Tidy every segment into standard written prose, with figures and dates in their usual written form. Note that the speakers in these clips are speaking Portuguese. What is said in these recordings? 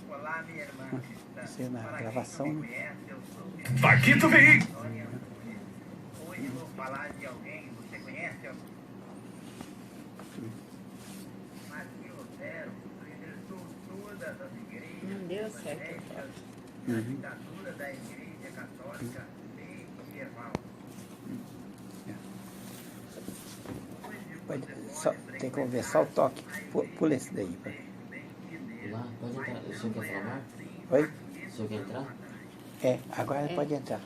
Olá, minha irmã. Você na gravação, né? Paquito vem! Hoje eu vou falar de alguém, você conhece? Martim Lutero, libertou todas as igrejas. Não deu certo. A ditadura da Igreja Católica medieval. Pode, só, tem que ver só o toque. Pula esse daí. Lá, pode entrar. O senhor quer falar? Oi? O senhor quer entrar? Agora pode entrar.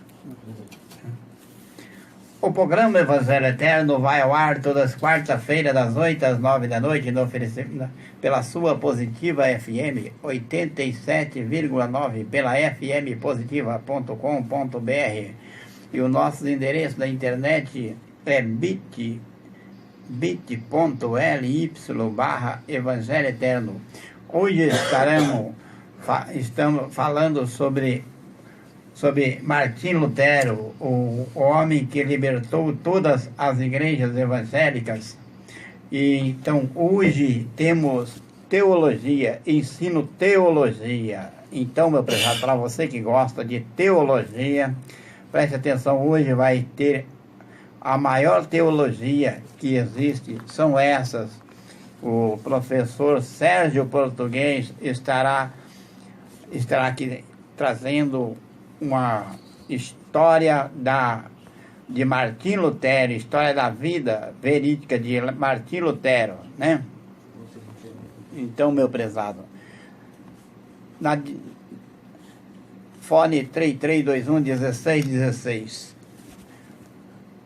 O programa Evangelho Eterno vai ao ar todas as quartas-feiras, das 8 às 9 da noite, no oferecimento pela sua Positiva FM 87,9, pela fmpositiva.com.br. E o nosso endereço da internet é bit.ly/Evangelho Eterno. Hoje estamos falando sobre Martim Lutero, o homem que libertou todas as igrejas evangélicas. E então hoje temos teologia, ensino teologia. Então, meu prezado, para você que gosta de teologia, preste atenção, hoje vai ter a maior teologia que existe, são essas. O professor Sérgio Português estará aqui trazendo uma história de Martim Lutero, história da vida verídica de Martim Lutero, né? Então, meu prezado, fone 3321-1616.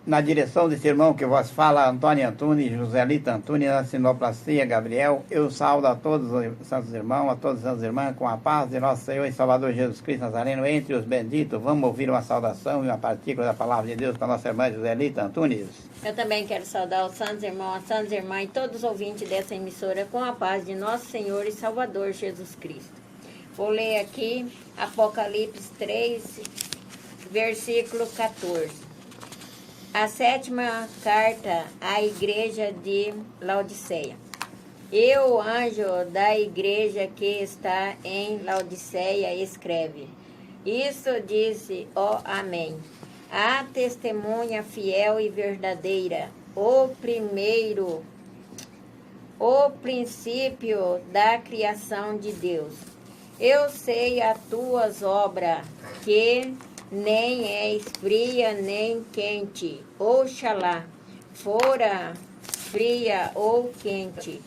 Na direção desse irmão que vos fala, Antônio Antunes, Joselita Antunes, na sinoplastia, Gabriel. Eu saúdo a todos os santos irmãos, a todas as santas irmãs, com a paz de nosso Senhor e Salvador Jesus Cristo Nazareno, entre os benditos. Vamos ouvir uma saudação e uma partícula da palavra de Deus para a nossa irmã Joselita Antunes. Eu também quero saudar os santos irmãos, as santas irmãs e todos os ouvintes dessa emissora com a paz de nosso Senhor e Salvador Jesus Cristo. Vou ler aqui Apocalipse 3, versículo 14. A sétima carta à igreja de Laodiceia. E o anjo da igreja que está em Laodiceia escreve: Isso disse, ó Amém, a testemunha fiel e verdadeira, o princípio da criação de Deus. Eu sei as tuas obras, que nem és fria nem quente. Oxalá fora fria ou quente.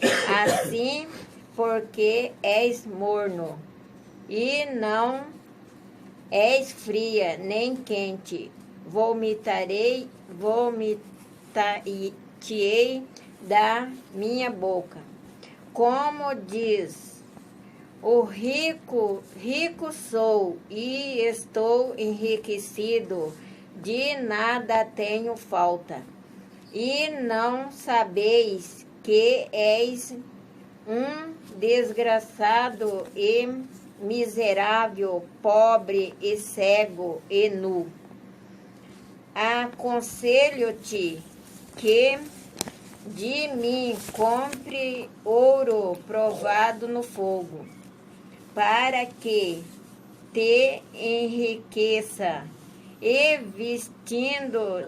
Assim, porque és morno e não és fria nem quente, vomitarei da minha boca. Como diz o rico sou e estou enriquecido, de nada tenho falta. E não sabeis que és um desgraçado e miserável, pobre e cego e nu. Aconselho-te que de mim compre ouro provado no fogo, para que te enriqueça, e vestidos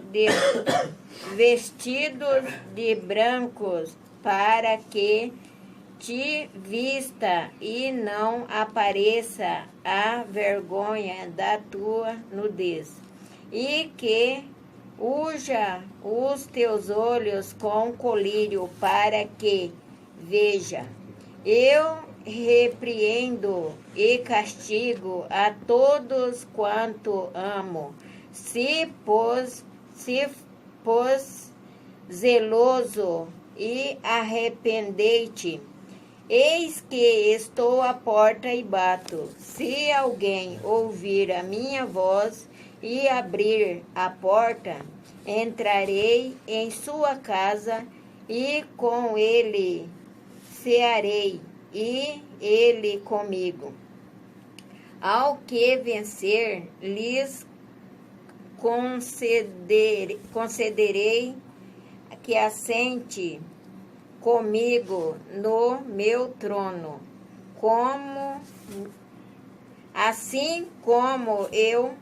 de brancos, para que te vista e não apareça a vergonha da tua nudez, e que unja os teus olhos com colírio, para que veja. Eu repreendo e castigo a todos quanto amo. Se pôs zeloso e arrependei-te. Eis que estou à porta e bato. Se alguém ouvir a minha voz e abrir a porta, entrarei em sua casa e com ele cearei, e ele comigo. Ao que vencer, lhes concederei que assente comigo no meu trono, como eu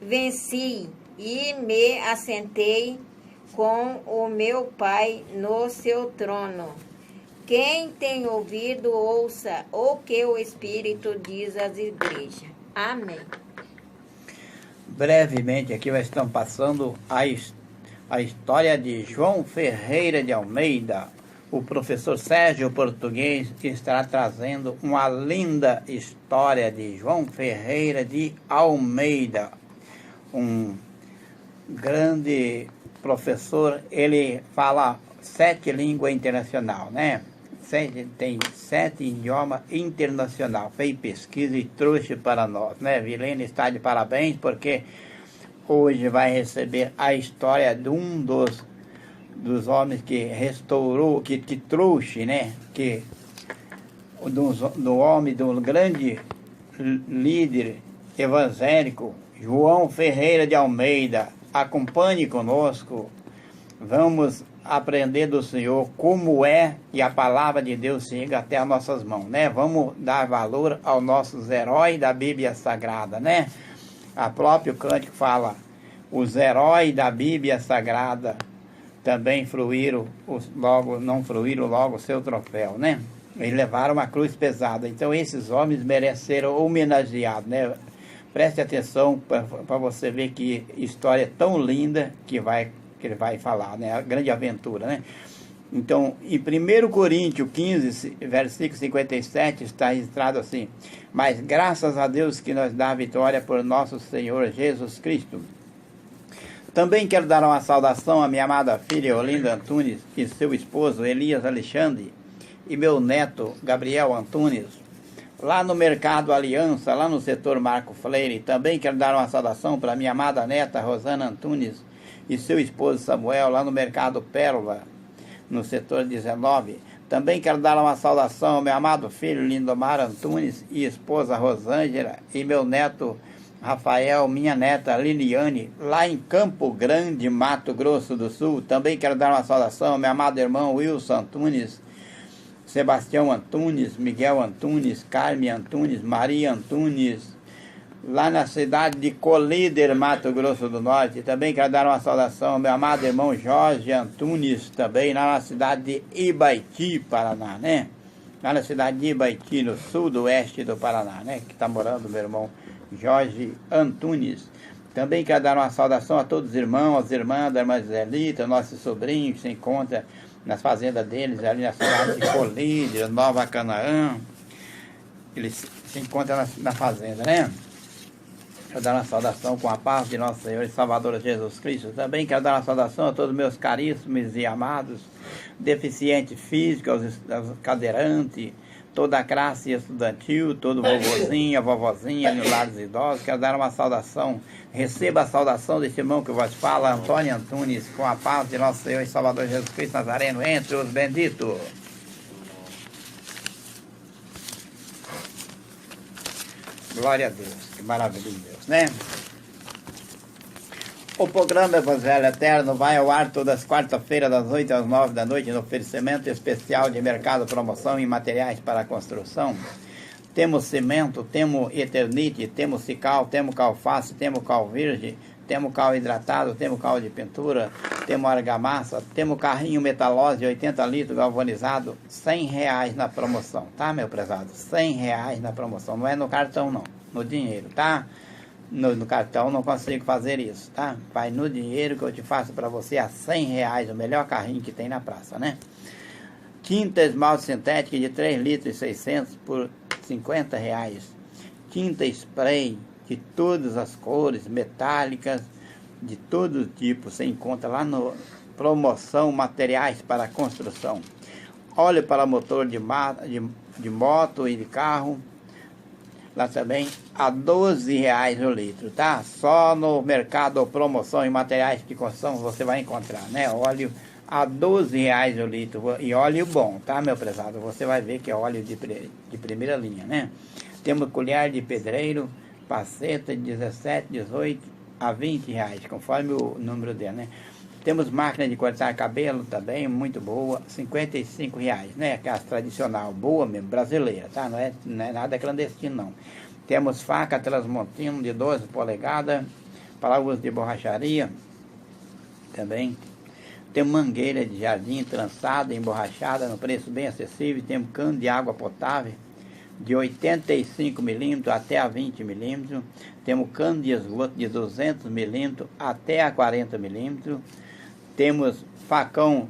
venci e me assentei com o meu Pai no seu trono. Quem tem ouvido, ouça o que o Espírito diz às igrejas. Amém. Brevemente aqui nós estamos passando a história de João Ferreira de Almeida. O professor Sérgio Português estará trazendo uma linda história de João Ferreira de Almeida. Um grande professor, ele fala 7 línguas internacionais, né? Tem 7 idiomas internacionais. Fez pesquisa e trouxe para nós, né? Vilene está de parabéns porque hoje vai receber a história de um dos homens que restaurou, que trouxe, né? Do homem, do grande líder evangélico, João Ferreira de Almeida. Acompanhe conosco, vamos aprender do Senhor como é que a palavra de Deus chega até as nossas mãos, né? Vamos dar valor aos nossos heróis da Bíblia Sagrada, né? A próprio cântico fala, os heróis da Bíblia Sagrada também não fruíram logo o seu troféu, né? Eles levaram uma cruz pesada, então esses homens mereceram homenageados, né? Preste atenção para você ver que história tão linda que ele vai falar, né? A grande aventura, né? Então, em 1 Coríntios 15, versículo 57, está registrado assim: mas graças a Deus que nos dá a vitória por nosso Senhor Jesus Cristo. Também quero dar uma saudação à minha amada filha Olinda Antunes e seu esposo Elias Alexandre e meu neto Gabriel Antunes, lá no Mercado Aliança, lá no setor Marco Freire. Também quero dar uma saudação para minha amada neta Rosana Antunes e seu esposo Samuel, lá no Mercado Pérola, no setor 19. Também quero dar uma saudação ao meu amado filho Lindomar Antunes e esposa Rosângela e meu neto Rafael, minha neta Liliane, lá em Campo Grande, Mato Grosso do Sul. Também quero dar uma saudação ao meu amado irmão Wilson Antunes, Sebastião Antunes, Miguel Antunes, Carme Antunes, Maria Antunes, lá na cidade de Colíder, Mato Grosso do Norte. Também quero dar uma saudação ao meu amado irmão Jorge Antunes, também lá na cidade de Ibaiti, Paraná, né? Lá na cidade de Ibaiti, no sul do oeste do Paraná, né? Que está morando meu irmão Jorge Antunes. Também quero dar uma saudação a todos os irmãos, as irmãs da irmã Giselita, nossos sobrinhos que se encontram nas fazendas deles, ali na cidade de Colíder, Nova Canaã. Eles se encontram na fazenda, né? Quero dar uma saudação com a paz de nosso Senhor e Salvador Jesus Cristo. Também quero dar uma saudação a todos os meus caríssimos e amados deficientes físicos, aos cadeirantes, toda a classe estudantil, todo vovozinho, vovozinha, no lar dos idosos. Quero dar uma saudação, receba a saudação deste irmão que vos fala, Antônio Antunes, com a paz de nosso Senhor e Salvador Jesus Cristo Nazareno, entre os benditos. Glória a Deus, que maravilha de Deus, né? O programa Evangelho Eterno vai ao ar todas as quartas-feiras, das 8 às 9 da noite, no oferecimento especial de mercado promoção em materiais para construção. Temos cimento, temos eternite, temos cical, temos calface, temos cal virgem, temos cal hidratado, temos cal de pintura, temos argamassa, temos carrinho metalose de 80 litros galvanizado, R$100 na promoção, tá, meu prezado? R$100 na promoção, não é no cartão não, no dinheiro, tá? No cartão não consigo fazer isso, tá? Vai no dinheiro que eu te faço para você a R$100, o melhor carrinho que tem na praça, né? Tinta esmalte sintética de 3 litros e 600 por R$50. Tinta spray de todas as cores, metálicas, de todo tipo, você encontra lá no promoção materiais para construção. Óleo para motor de moto e de carro, lá também a R$12 o litro, tá? Só no mercado promoção em materiais de construção você vai encontrar, né? Óleo a R$12 o litro, e óleo bom, tá, meu prezado? Você vai ver que é óleo de primeira linha, né? Temos colher de pedreiro, paceta de 17, 18 a R$20, conforme o número dela, né? Temos máquina de cortar cabelo também, muito boa, R$55, né? Que é a tradicional, boa mesmo, brasileira, tá? Não é nada clandestino, não. Temos faca Transmontino de 12 polegadas, para uso de borracharia também. Temos mangueira de jardim trançada, emborrachada, no preço bem acessível. Temos cano de água potável de 85 milímetros até a 20 milímetros. Temos cano de esgoto de 200 milímetros até a 40 milímetros. Temos facão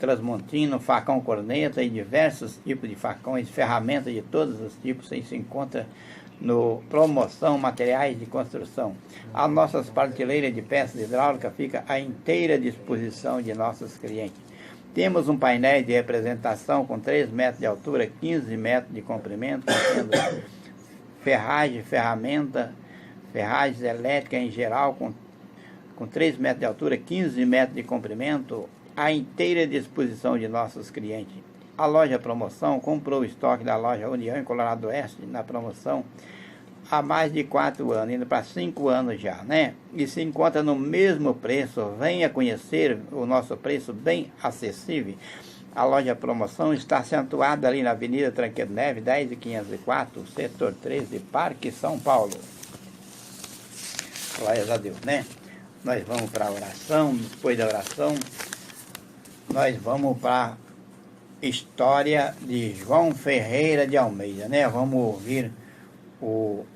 Transmontino, facão corneta e diversos tipos de facões, ferramentas de todos os tipos. Isso se encontra no Promoção Materiais de Construção. As nossas prateleiras de peças hidráulicas ficam à inteira disposição de nossos clientes. Temos um painel de representação com 3 metros de altura, 15 metros de comprimento, tendo ferragem, ferragens elétricas em geral, com 3 metros de altura, 15 metros de comprimento, à inteira disposição de nossos clientes. A loja Promoção comprou o estoque da loja União em Colorado Oeste, na promoção, há mais de 4 anos, indo para 5 anos já, né? E se encontra no mesmo preço. Venha conhecer o nosso preço bem acessível. A loja Promoção está situada ali na Avenida Tranqueiro Neves, 10.504, setor 13, Parque São Paulo. Glórias a Deus, né? Nós vamos para a oração. Depois da oração, nós vamos para a história de João Ferreira de Almeida, né? Vamos ouvir o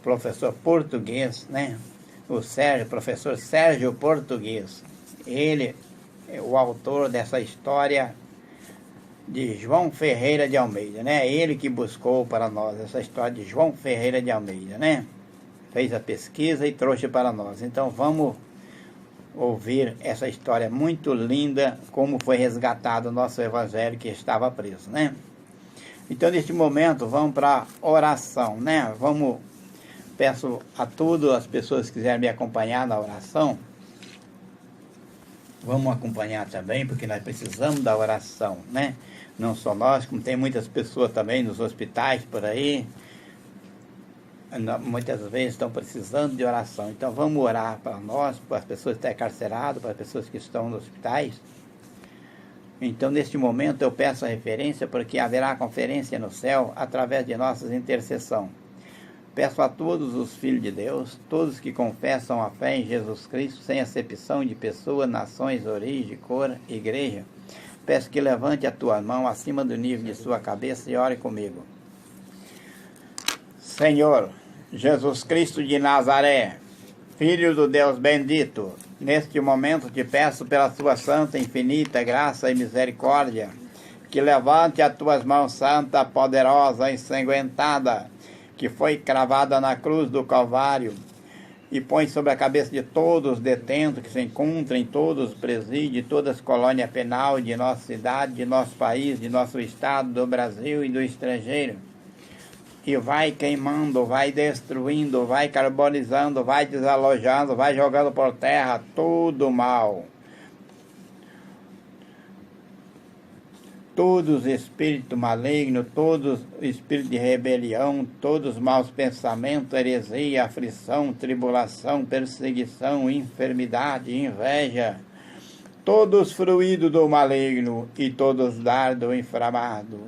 professor português, né? Professor Sérgio Português. Ele é o autor dessa história de João Ferreira de Almeida, né? Ele que buscou para nós essa história de João Ferreira de Almeida, né? Fez a pesquisa e trouxe para nós. Então vamos ouvir essa história muito linda, como foi resgatado o nosso evangelho que estava preso, né? Então, neste momento, vamos para a oração, né? Peço a todas as pessoas que quiserem me acompanhar na oração, vamos acompanhar também, porque nós precisamos da oração, né? Não só nós, como tem muitas pessoas também nos hospitais por aí, muitas vezes estão precisando de oração. Então, vamos orar para nós, para as pessoas que estão encarceradas, para as pessoas que estão nos hospitais. Então, neste momento, eu peço a referência, porque haverá conferência no céu através de nossas intercessões. Peço a todos os filhos de Deus, todos que confessam a fé em Jesus Cristo, sem acepção de pessoa, nações, origem, cor, igreja, peço que levante a tua mão acima do nível de sua cabeça e ore comigo. Senhor Jesus Cristo de Nazaré, Filho do Deus bendito, neste momento te peço pela tua santa, infinita graça e misericórdia, que levante as tuas mãos santa, poderosa, ensanguentada, que foi cravada na cruz do Calvário, e põe sobre a cabeça de todos os detentos que se encontram em todos os presídios, todas as colônias penais de nossa cidade, de nosso país, de nosso estado, do Brasil e do estrangeiro. E vai queimando, vai destruindo, vai carbonizando, vai desalojando, vai jogando por terra todo o mal. Todos os espíritos malignos, todos os espíritos de rebelião, todos os maus pensamentos, heresia, aflição, tribulação, perseguição, enfermidade, inveja, todos os fluidos do maligno e todos os dardos inflamados,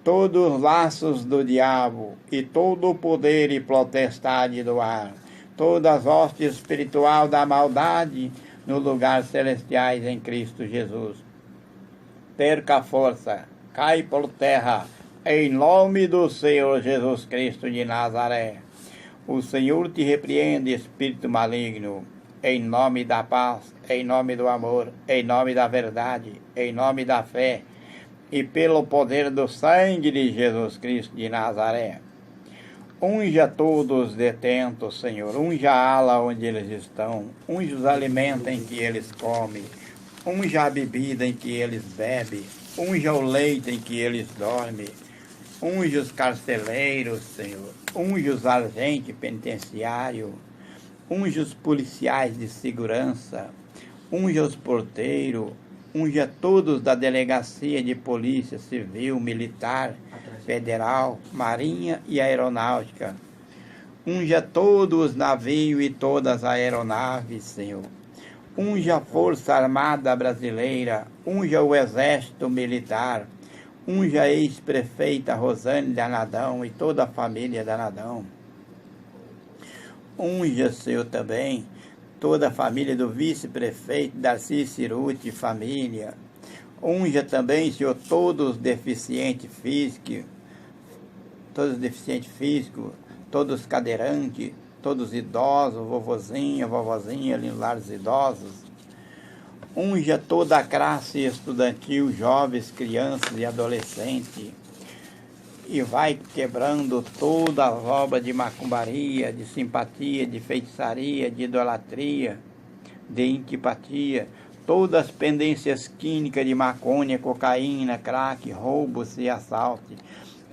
todos os laços do diabo e todo o poder e potestade do ar, todas as hostes espiritual da maldade no lugar celestiais em Cristo Jesus. Perca a força, cai por terra, em nome do Senhor Jesus Cristo de Nazaré. O Senhor te repreende, espírito maligno, em nome da paz, em nome do amor, em nome da verdade, em nome da fé, e pelo poder do sangue de Jesus Cristo de Nazaré. Unja todos os detentos, Senhor, unja a ala onde eles estão, unja os alimentos em que eles comem, unja a bebida em que eles bebem, unja o leite em que eles dormem, unja os carcereiros, Senhor, unja os agentes penitenciários, unja os policiais de segurança, unja os porteiros, unja todos da delegacia de polícia civil, militar, federal, marinha e aeronáutica. Unja todos os navios e todas as aeronaves, Senhor. unja a Força Armada Brasileira, unja o Exército Militar, unja a ex-prefeita Rosane Danadão e toda a família Danadão. Unja, Senhor, também toda a família do vice-prefeito Darcy Ciruti e família. Unja também, Senhor, todos os deficientes físicos, todos os cadeirantes, todos os idosos, vovozinha, ali no lar dos idosos. Unja toda a classe estudantil, jovens, crianças e adolescentes. E vai quebrando todas as obras de macumbaria, de simpatia, de feitiçaria, de idolatria, de antipatia, todas as pendências químicas de maconha, cocaína, crack, roubos e assaltos.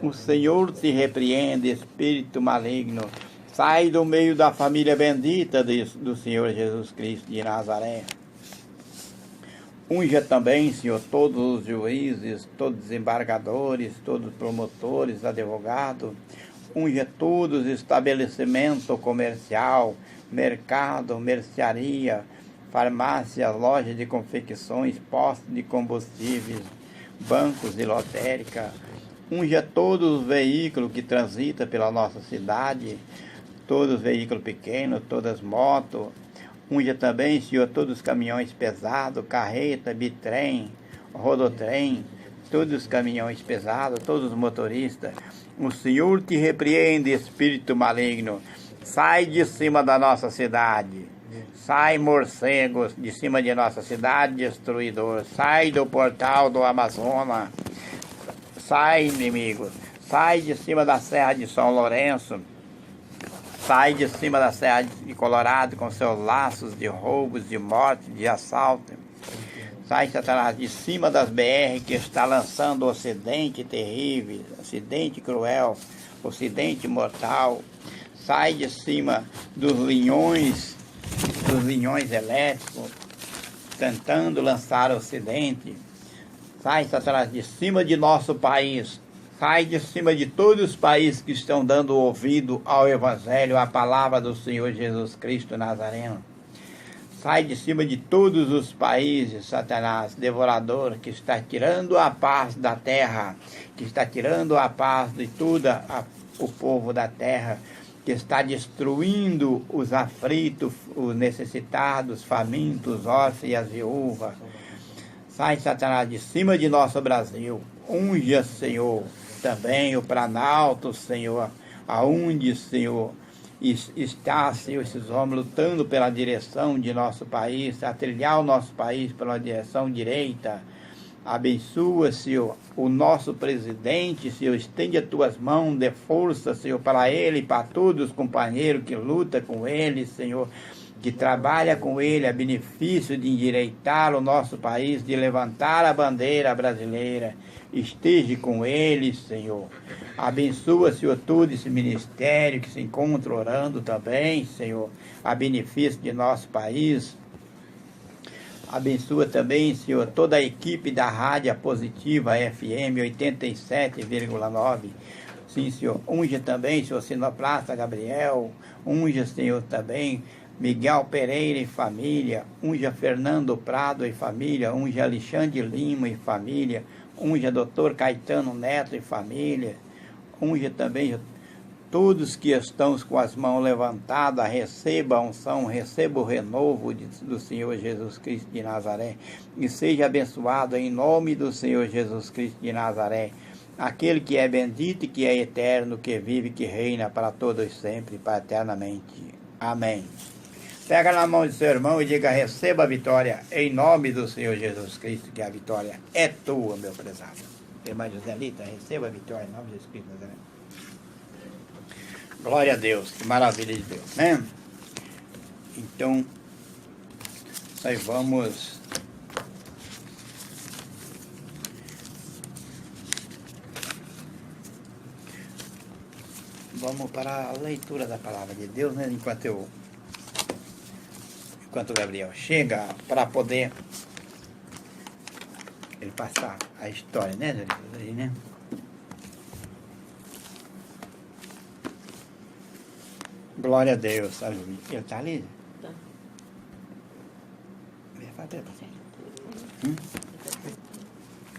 O Senhor te repreende, espírito maligno. Sai do meio da família bendita do Senhor Jesus Cristo de Nazaré. Unja também, Senhor, todos os juízes, todos os desembargadores, todos os promotores, advogados. Unja todos os estabelecimentos comercial, mercado, mercearia, farmácias, lojas de confecções, postos de combustíveis, bancos e lotérica. Unja todos os veículos que transitam pela nossa cidade, todos os veículos pequenos, todas as motos. Unja também, Senhor, todos os caminhões pesados, carreta, bitrem, rodotrem, todos os caminhões pesados, todos os motoristas. O Senhor te repreende, espírito maligno. Sai de cima da nossa cidade. Sai, morcegos, de cima de nossa cidade, destruidor. Sai do portal do Amazonas. Sai, inimigo. Sai de cima da Serra de São Lourenço. Sai de cima da Serra de Colorado com seus laços de roubos, de morte, de assalto. Sai, Satanás, de cima das BR que está lançando acidente terrível, acidente cruel, acidente mortal. Sai de cima dos linhões elétricos, tentando lançar o acidente. Sai, Satanás, de cima de nosso país. Sai de cima de todos os países que estão dando ouvido ao Evangelho, à palavra do Senhor Jesus Cristo Nazareno. Sai de cima de todos os países, Satanás, devorador, que está tirando a paz da terra, que está tirando a paz de todo o povo da terra, que está destruindo os aflitos, os necessitados, famintos, órfãos e as viúvas. Sai, Satanás, de cima de nosso Brasil. Unja, Senhor, também o Planalto, Senhor, aonde, Senhor, está, Senhor, esses homens lutando pela direção de nosso país, a trilhar o nosso país pela direção direita. Abençoa, Senhor, o nosso presidente, Senhor, estende as tuas mãos de força, Senhor, para ele e para todos os companheiros que lutam com ele, Senhor, que trabalha com ele a benefício de endireitar o nosso país, de levantar a bandeira brasileira. Esteja com ele, Senhor. Abençoa, Senhor, todo esse ministério que se encontra orando também, Senhor, a benefício de nosso país. Abençoa também, Senhor, toda a equipe da Rádio Positiva FM 87,9. Sim, Senhor. Unja também, Senhor, Sinoplasta Gabriel. Unja, Senhor, também Miguel Pereira e família. Unja Fernando Prado e família. Unja Alexandre Lima e família. Unja Dr. Caetano Neto e família. Unja também todos que estão com as mãos levantadas, receba a unção, receba o renovo do Senhor Jesus Cristo de Nazaré. E seja abençoado em nome do Senhor Jesus Cristo de Nazaré. Aquele que é bendito e que é eterno, que vive, que reina para todos sempre, para eternamente. Amém. Pega na mão de seu irmão e diga: receba a vitória em nome do Senhor Jesus Cristo, que a vitória é tua, meu prezado. Irmã Joselita, receba a vitória em nome de Jesus Cristo. Glória a Deus, que maravilha de Deus, né? Então, nós vamos para a leitura da palavra de Deus, né? Enquanto o Gabriel chega, para poder ele passar a história, né? Né? Glória a Deus, aleluia. Ele está ali? Tá. bater.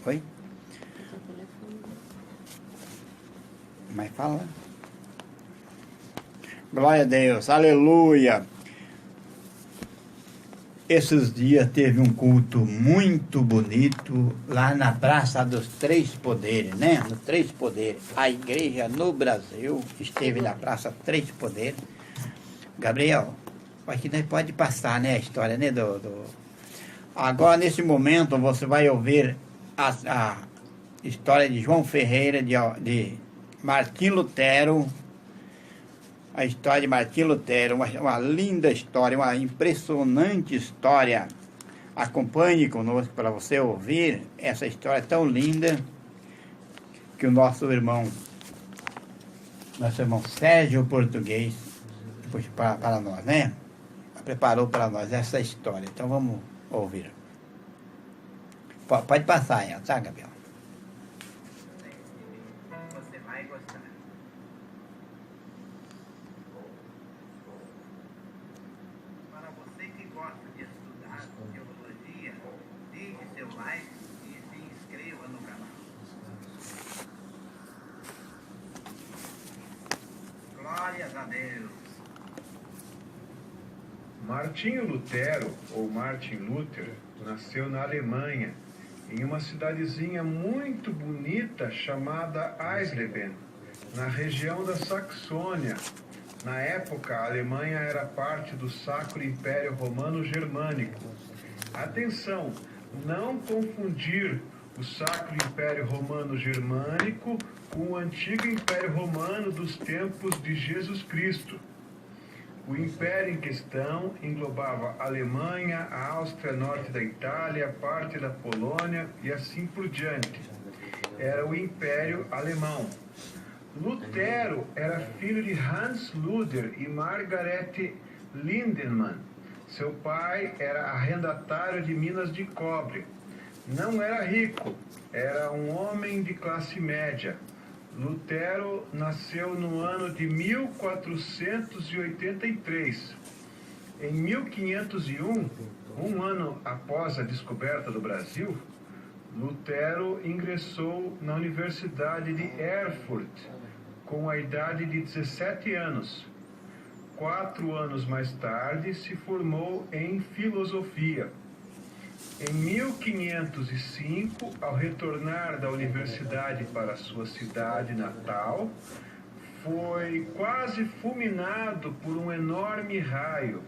Oi? Mas fala. Glória a Deus, aleluia. Esses dias teve um culto muito bonito lá na Praça dos Três Poderes, né? Nos Três Poderes. A igreja no Brasil esteve na Praça Três Poderes. Gabriel, acho que nós pode passar, né, a história, né, Agora, nesse momento, você vai ouvir a história de João Ferreira, de Martim Lutero. A história de Martim Lutero, uma linda história, uma impressionante história. Acompanhe conosco para você ouvir essa história tão linda que o nosso irmão Sérgio Português pôs para nós, né? Preparou para nós essa história. Então vamos ouvir. Pode passar, tá, Gabriel? Você vai gostar. Para você que gosta de estudar teologia, deixe seu like e se inscreva no canal. Glórias a Deus. Martinho Lutero, ou Martin Luther, nasceu na Alemanha, em uma cidadezinha muito bonita chamada Eisleben, na região da Saxônia. Na época, a Alemanha era parte do Sacro Império Romano Germânico. Atenção, não confundir o Sacro Império Romano Germânico com o antigo Império Romano dos tempos de Jesus Cristo. O império em questão englobava a Alemanha, a Áustria, norte da Itália, parte da Polônia e assim por diante. Era o Império Alemão. Lutero era filho de Hans Luther e Margarete Lindemann. Seu pai era arrendatário de minas de cobre. Não era rico, era um homem de classe média. Lutero nasceu no ano de 1483. Em 1501, um ano após a descoberta do Brasil, Lutero ingressou na Universidade de Erfurt com a idade de 17 anos. 4 anos mais tarde, se formou em filosofia. Em 1505, ao retornar da universidade para sua cidade natal, foi quase fulminado por um enorme raio.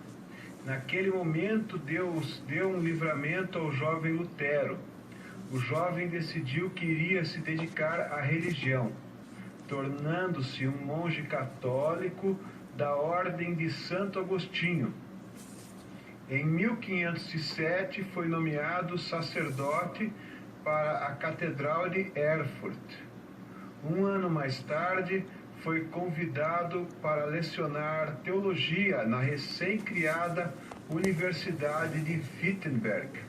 Naquele momento, Deus deu um livramento ao jovem Lutero. O jovem decidiu que iria se dedicar à religião, tornando-se um monge católico da Ordem de Santo Agostinho. Em 1507 foi nomeado sacerdote para a Catedral de Erfurt. Um ano mais tarde, foi convidado para lecionar teologia na recém-criada Universidade de Wittenberg.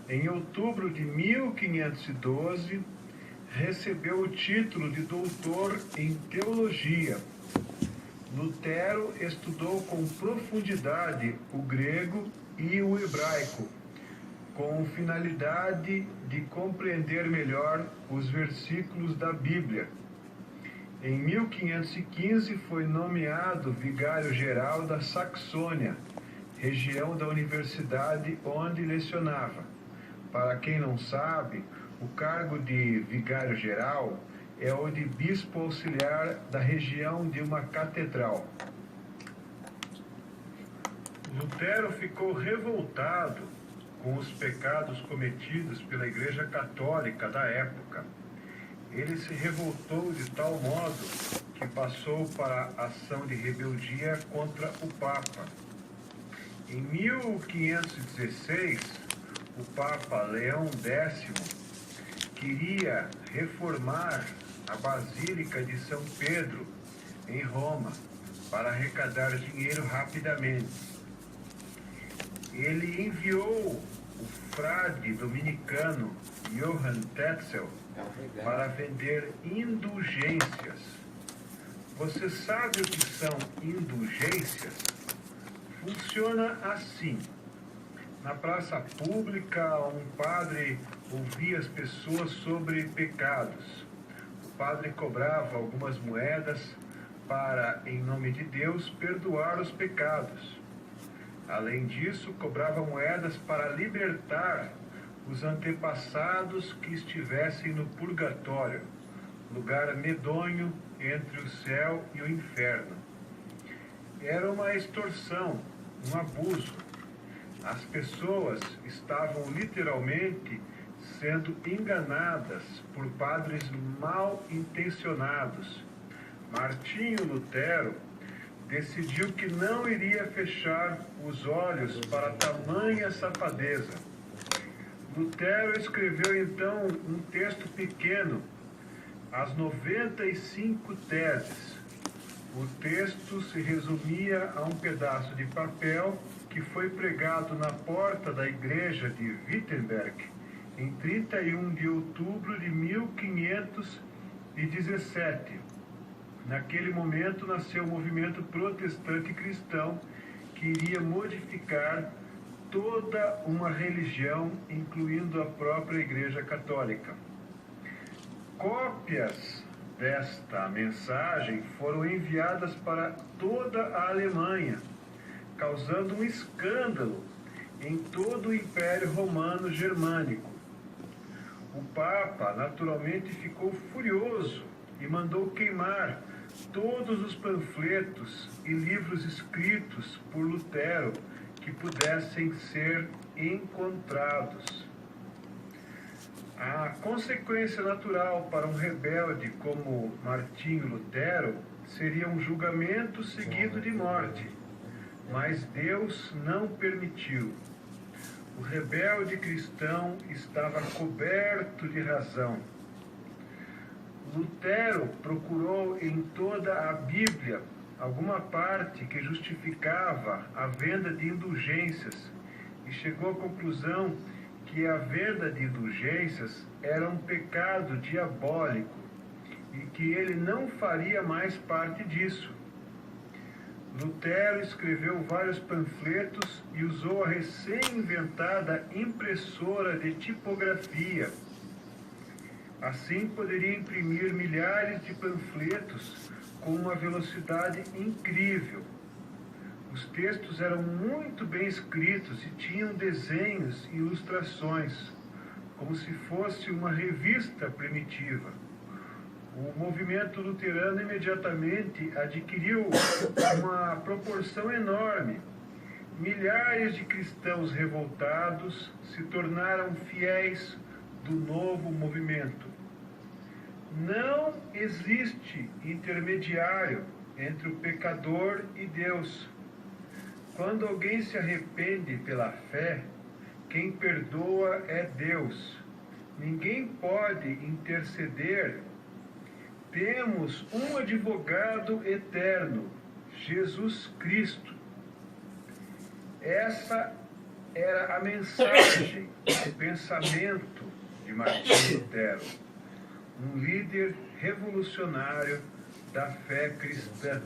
Em outubro de 1512, recebeu o título de doutor em teologia. Lutero estudou com profundidade o grego e o hebraico, com finalidade de compreender melhor os versículos da Bíblia. Em 1515 foi nomeado vigário-geral da Saxônia, região da universidade onde lecionava. Para quem não sabe, o cargo de vigário-geral é o de bispo auxiliar da região de uma catedral. Lutero ficou revoltado com os pecados cometidos pela Igreja Católica da época. Ele se revoltou de tal modo que passou para a ação de rebeldia contra o Papa. Em 1516, o Papa Leão X queria reformar a Basílica de São Pedro, em Roma, para arrecadar dinheiro rapidamente. Ele enviou o frade dominicano Johann Tetzel para vender indulgências. Você sabe o que são indulgências? Funciona assim. Na praça pública, um padre ouvia as pessoas sobre pecados. O padre cobrava algumas moedas para, em nome de Deus, perdoar os pecados. Além disso, cobrava moedas para libertar os antepassados que estivessem no purgatório, lugar medonho entre o céu e o inferno. Era uma extorsão, um abuso. As pessoas estavam literalmente sendo enganadas por padres mal intencionados. Martinho Lutero decidiu que não iria fechar os olhos para tamanha safadeza. Lutero escreveu então um texto pequeno, as 95 teses. O texto se resumia a um pedaço de papel que foi pregado na porta da igreja de Wittenberg em 31 de outubro de 1517. Naquele momento nasceu o movimento protestante cristão que iria modificar toda uma religião, incluindo a própria Igreja Católica. Cópias desta mensagem foram enviadas para toda a Alemanha, causando um escândalo em todo o Império Romano Germânico. O Papa, naturalmente, ficou furioso e mandou queimar todos os panfletos e livros escritos por Lutero que pudessem ser encontrados. A consequência natural para um rebelde como Martinho Lutero seria um julgamento seguido de morte, mas Deus não permitiu. O rebelde cristão estava coberto de razão. Lutero procurou em toda a Bíblia alguma parte que justificava a venda de indulgências e chegou à conclusão que a venda de indulgências era um pecado diabólico e que ele não faria mais parte disso. Lutero escreveu vários panfletos e usou a recém-inventada impressora de tipografia. Assim, poderia imprimir milhares de panfletos com uma velocidade incrível. Os textos eram muito bem escritos e tinham desenhos e ilustrações, como se fosse uma revista primitiva. O movimento luterano imediatamente adquiriu uma proporção enorme. Milhares de cristãos revoltados se tornaram fiéis do novo movimento. Não existe intermediário entre o pecador e Deus. Quando alguém se arrepende pela fé, quem perdoa é Deus. Ninguém pode interceder. Temos um advogado eterno, Jesus Cristo. Essa era a mensagem, o pensamento de Martinho Lutero, um líder revolucionário da fé cristã.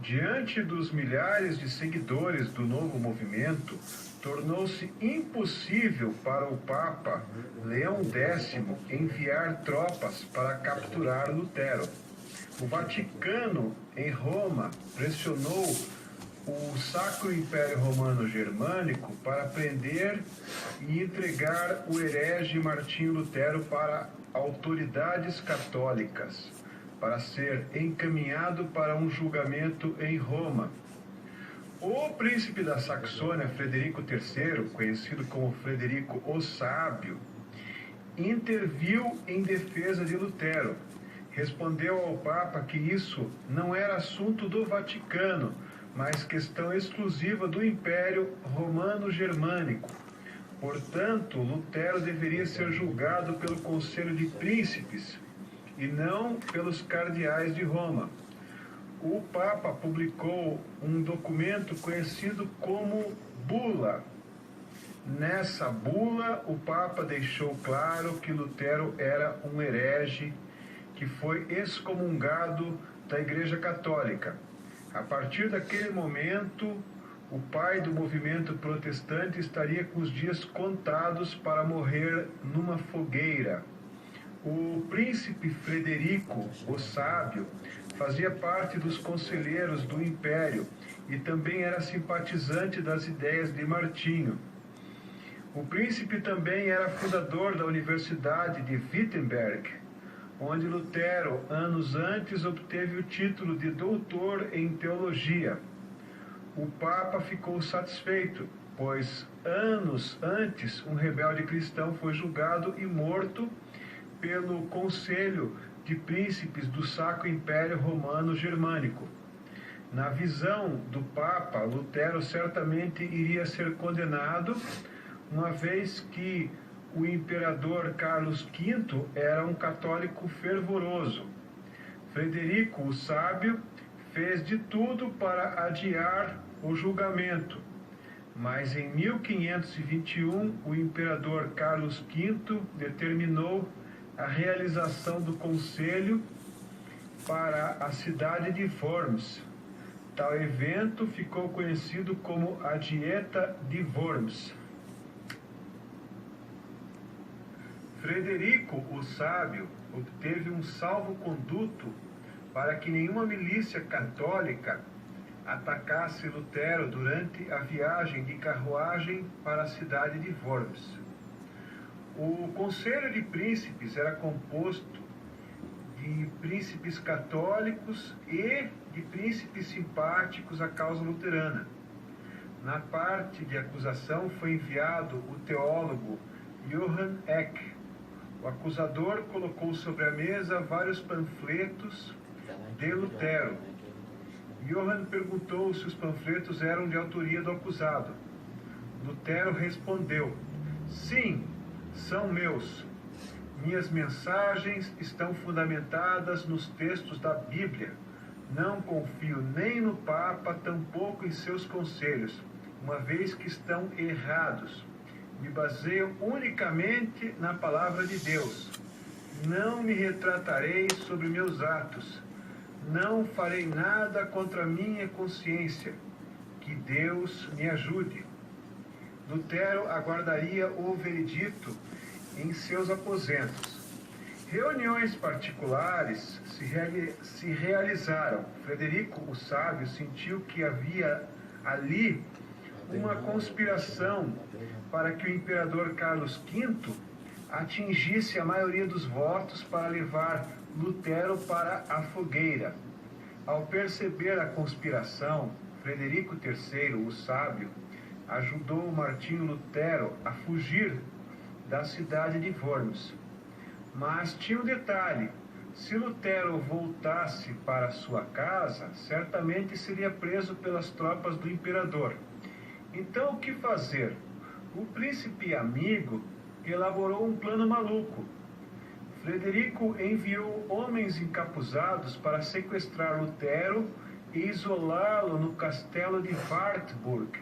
Diante dos milhares de seguidores do novo movimento, tornou-se impossível para o Papa Leão X enviar tropas para capturar Lutero. O Vaticano, em Roma, pressionou o Sacro Império Romano Germânico para prender e entregar o herege Martinho Lutero para autoridades católicas, para ser encaminhado para um julgamento em Roma. O príncipe da Saxônia, Frederico III, conhecido como Frederico o Sábio, interviu em defesa de Lutero. Respondeu ao Papa que isso não era assunto do Vaticano, mas questão exclusiva do Império Romano Germânico. Portanto, Lutero deveria ser julgado pelo Conselho de Príncipes e não pelos cardeais de Roma. O Papa publicou um documento conhecido como Bula. Nessa bula, o Papa deixou claro que Lutero era um herege que foi excomungado da Igreja Católica. A partir daquele momento, o pai do movimento protestante estaria com os dias contados para morrer numa fogueira. O príncipe Frederico, o Sábio, fazia parte dos conselheiros do Império e também era simpatizante das ideias de Martinho. O príncipe também era fundador da Universidade de Wittenberg, onde Lutero, anos antes, obteve o título de doutor em teologia. O Papa ficou satisfeito, pois anos antes um rebelde cristão foi julgado e morto pelo Conselho de Príncipes do Sacro Império Romano Germânico. Na visão do Papa, Lutero certamente iria ser condenado, uma vez que o imperador Carlos V era um católico fervoroso. Frederico, o Sábio, fez de tudo para adiar o julgamento, mas em 1521 o imperador Carlos V determinou a realização do conselho para a cidade de Worms. Tal evento ficou conhecido como a Dieta de Worms. Frederico, o Sábio, obteve um salvo-conduto para que nenhuma milícia católica atacasse Lutero durante a viagem de carruagem para a cidade de Worms. O Conselho de Príncipes era composto de príncipes católicos e de príncipes simpáticos à causa luterana. Na parte de acusação foi enviado o teólogo Johann Eck. O acusador colocou sobre a mesa vários panfletos de Lutero. Johann perguntou se os panfletos eram de autoria do acusado. Lutero respondeu: sim, são meus. Minhas mensagens estão fundamentadas nos textos da Bíblia. Não confio nem no Papa, tampouco em seus conselhos, uma vez que estão errados. Me baseio unicamente na palavra de Deus. Não me retratarei sobre meus atos. Não farei nada contra a minha consciência. Que Deus me ajude. Lutero aguardaria o veredito em seus aposentos. Reuniões particulares se realizaram. Frederico, o Sábio, sentiu que havia ali uma conspiração para que o imperador Carlos V atingisse a maioria dos votos para levar Lutero para a fogueira. Ao perceber a conspiração, Frederico III, o Sábio, ajudou Martinho Lutero a fugir da cidade de Worms. Mas tinha um detalhe: se Lutero voltasse para sua casa, certamente seria preso pelas tropas do imperador. Então, o que fazer? O príncipe amigo elaborou um plano maluco. Frederico enviou homens encapuzados para sequestrar Lutero e isolá-lo no castelo de Wartburg.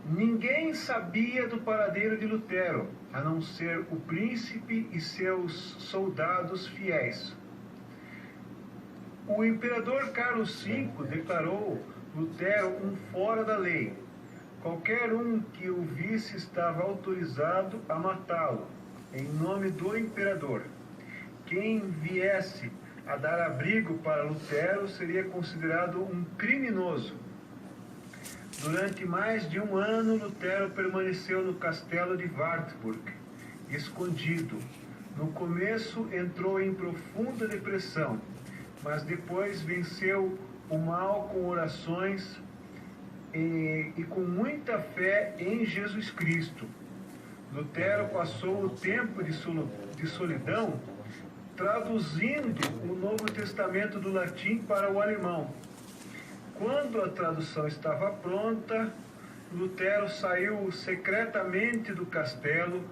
Ninguém sabia do paradeiro de Lutero, a não ser o príncipe e seus soldados fiéis. O imperador Carlos V declarou Lutero um fora da lei. Qualquer um que o visse estava autorizado a matá-lo, em nome do imperador. Quem viesse a dar abrigo para Lutero seria considerado um criminoso. Durante mais de um ano, Lutero permaneceu no castelo de Wartburg, escondido. No começo entrou em profunda depressão, mas depois venceu o mal com orações e com muita fé em Jesus Cristo. Lutero passou o tempo de solidão traduzindo o Novo Testamento do latim para o alemão. Quando a tradução estava pronta, Lutero saiu secretamente do castelo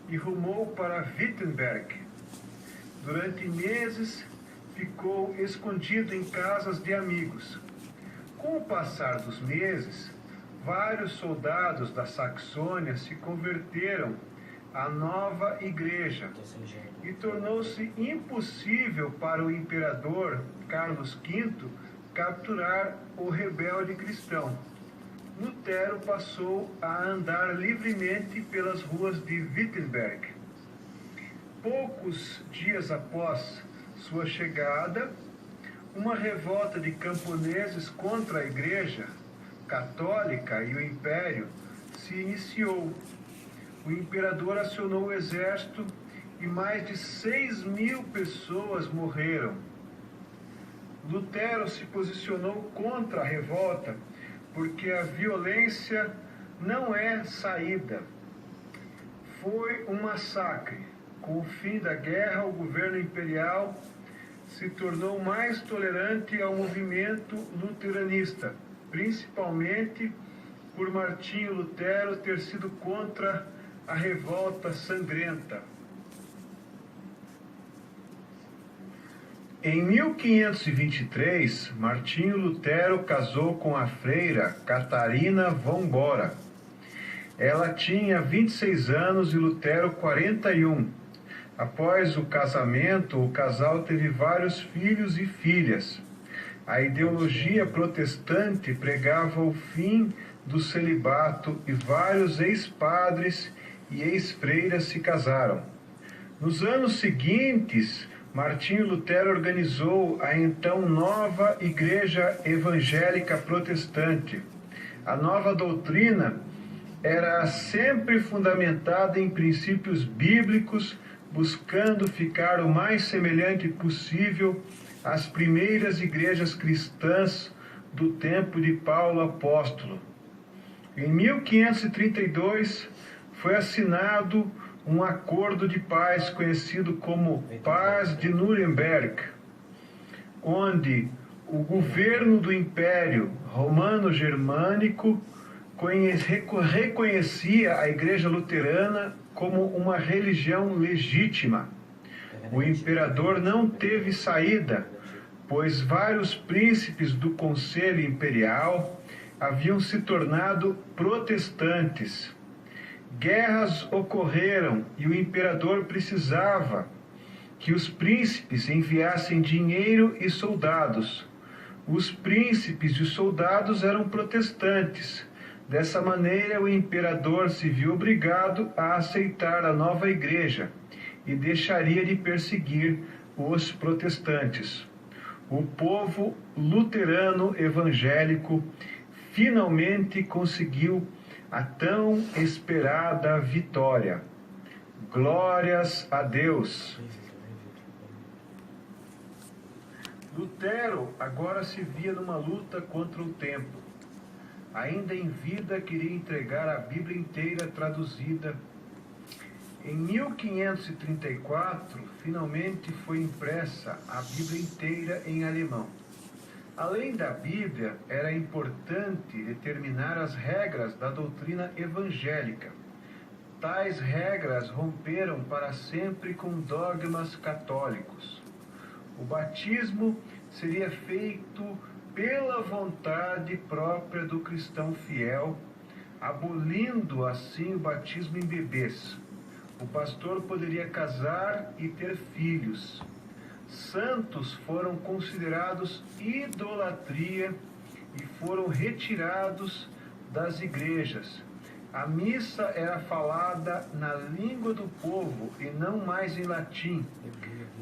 e rumou para Wittenberg. Durante meses, ficou escondido em casas de amigos. Com o passar dos meses, vários soldados da Saxônia se converteram à nova igreja e tornou-se impossível para o imperador Carlos V capturar o rebelde cristão. Lutero passou a andar livremente pelas ruas de Wittenberg. Poucos dias após sua chegada, uma revolta de camponeses contra a Igreja Católica e o Império se iniciou. O imperador acionou o exército e mais de 6.000 pessoas morreram. Lutero se posicionou contra a revolta porque a violência não é saída. Foi um massacre. Com o fim da guerra, o governo imperial se tornou mais tolerante ao movimento luteranista, principalmente por Martinho Lutero ter sido contra a revolta sangrenta. Em 1523, Martinho Lutero casou com a freira Catarina von Bora. Ela tinha 26 anos e Lutero 41. Após o casamento, o casal teve vários filhos e filhas. A ideologia protestante pregava o fim do celibato e vários ex-padres e ex-freiras se casaram. Nos anos seguintes, Martinho Lutero organizou a então nova Igreja Evangélica Protestante. A nova doutrina era sempre fundamentada em princípios bíblicos, buscando ficar o mais semelhante possível às primeiras igrejas cristãs do tempo de Paulo apóstolo. Em 1532, foi assinado um acordo de paz conhecido como Paz de Nuremberg, onde o governo do Império Romano-Germânico reconhecia a Igreja Luterana como uma religião legítima. O imperador não teve saída, pois vários príncipes do Conselho Imperial haviam se tornado protestantes. Guerras ocorreram e o imperador precisava que os príncipes enviassem dinheiro e soldados. Os príncipes e os soldados eram protestantes. Dessa maneira, o imperador se viu obrigado a aceitar a nova igreja e deixaria de perseguir os protestantes. O povo luterano evangélico finalmente conseguiu a tão esperada vitória. Glórias a Deus! Lutero agora se via numa luta contra o tempo. Ainda em vida, queria entregar a Bíblia inteira traduzida. Em 1534, finalmente foi impressa a Bíblia inteira em alemão. Além da Bíblia, era importante determinar as regras da doutrina evangélica. Tais regras romperam para sempre com dogmas católicos. O batismo seria feito pela vontade própria do cristão fiel, abolindo assim o batismo em bebês. O pastor poderia casar e ter filhos. Santos foram considerados idolatria e foram retirados das igrejas. A missa era falada na língua do povo e não mais em latim.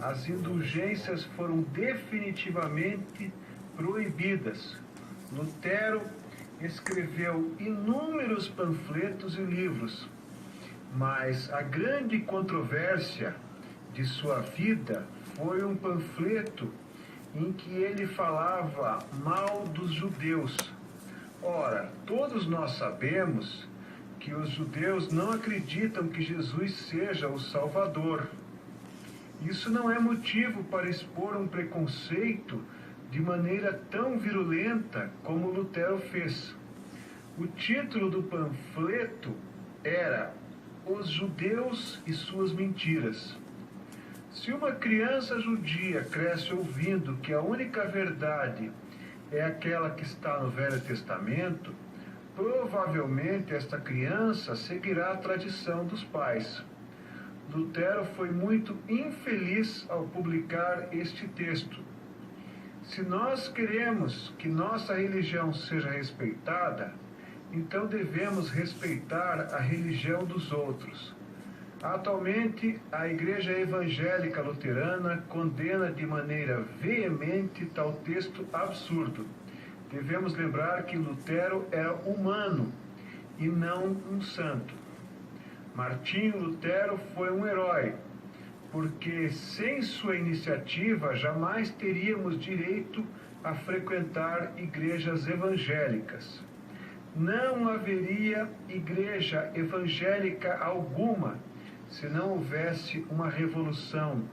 As indulgências foram definitivamente proibidas. Lutero escreveu inúmeros panfletos e livros, mas a grande controvérsia de sua vida foi um panfleto em que ele falava mal dos judeus. Ora, todos nós sabemos que os judeus não acreditam que Jesus seja o Salvador. Isso não é motivo para expor um preconceito de maneira tão virulenta como Lutero fez. O título do panfleto era Os Judeus e Suas Mentiras. Se uma criança judia cresce ouvindo que a única verdade é aquela que está no Velho Testamento, provavelmente esta criança seguirá a tradição dos pais. Lutero foi muito infeliz ao publicar este texto. Se nós queremos que nossa religião seja respeitada, então devemos respeitar a religião dos outros. Atualmente, a Igreja Evangélica Luterana condena de maneira veemente tal texto absurdo. Devemos lembrar que Lutero era humano e não um santo. Martinho Lutero foi um herói, porque sem sua iniciativa jamais teríamos direito a frequentar igrejas evangélicas. Não haveria igreja evangélica alguma se não houvesse uma revolução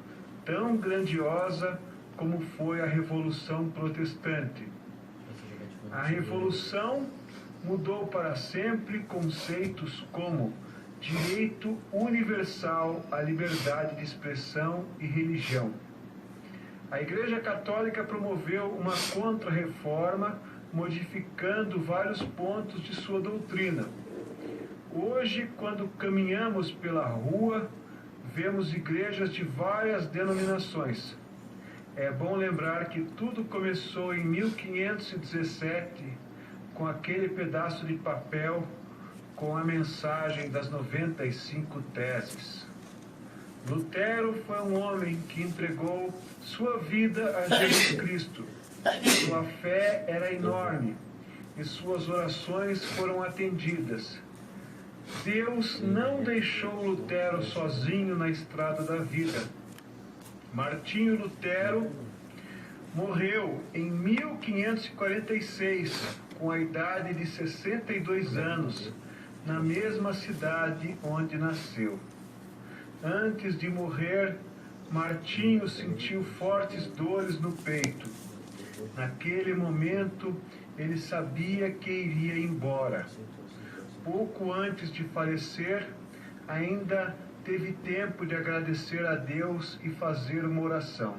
tão grandiosa como foi a Revolução Protestante. A Revolução mudou para sempre conceitos como direito universal à liberdade de expressão e religião. A Igreja Católica promoveu uma contra-reforma, modificando vários pontos de sua doutrina. Hoje, quando caminhamos pela rua, vemos igrejas de várias denominações. É bom lembrar que tudo começou em 1517, com aquele pedaço de papel com a mensagem das 95 teses. Lutero foi um homem que entregou sua vida a Jesus Cristo. Sua fé era enorme e suas orações foram atendidas. Deus não deixou Lutero sozinho na estrada da vida. Martinho Lutero morreu em 1546, com a idade de 62 anos, na mesma cidade onde nasceu. Antes de morrer, Martinho sentiu fortes dores no peito. Naquele momento, ele sabia que iria embora. Pouco antes de falecer, ainda teve tempo de agradecer a Deus e fazer uma oração.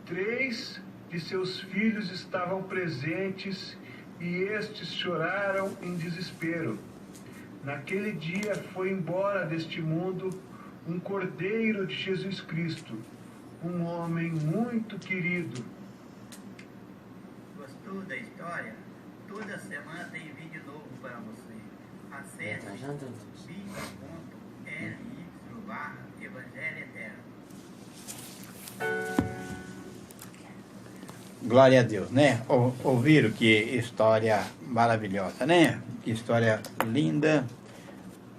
3 de seus filhos estavam presentes e estes choraram em desespero. Naquele dia foi embora deste mundo um Cordeiro de Jesus Cristo, um homem muito querido. Gostou da história? Toda semana tem vídeo novo para você. Acesse bit.ly/Evangelho Eterno. Glória a Deus, né? Ouviram que história maravilhosa, né? Que história linda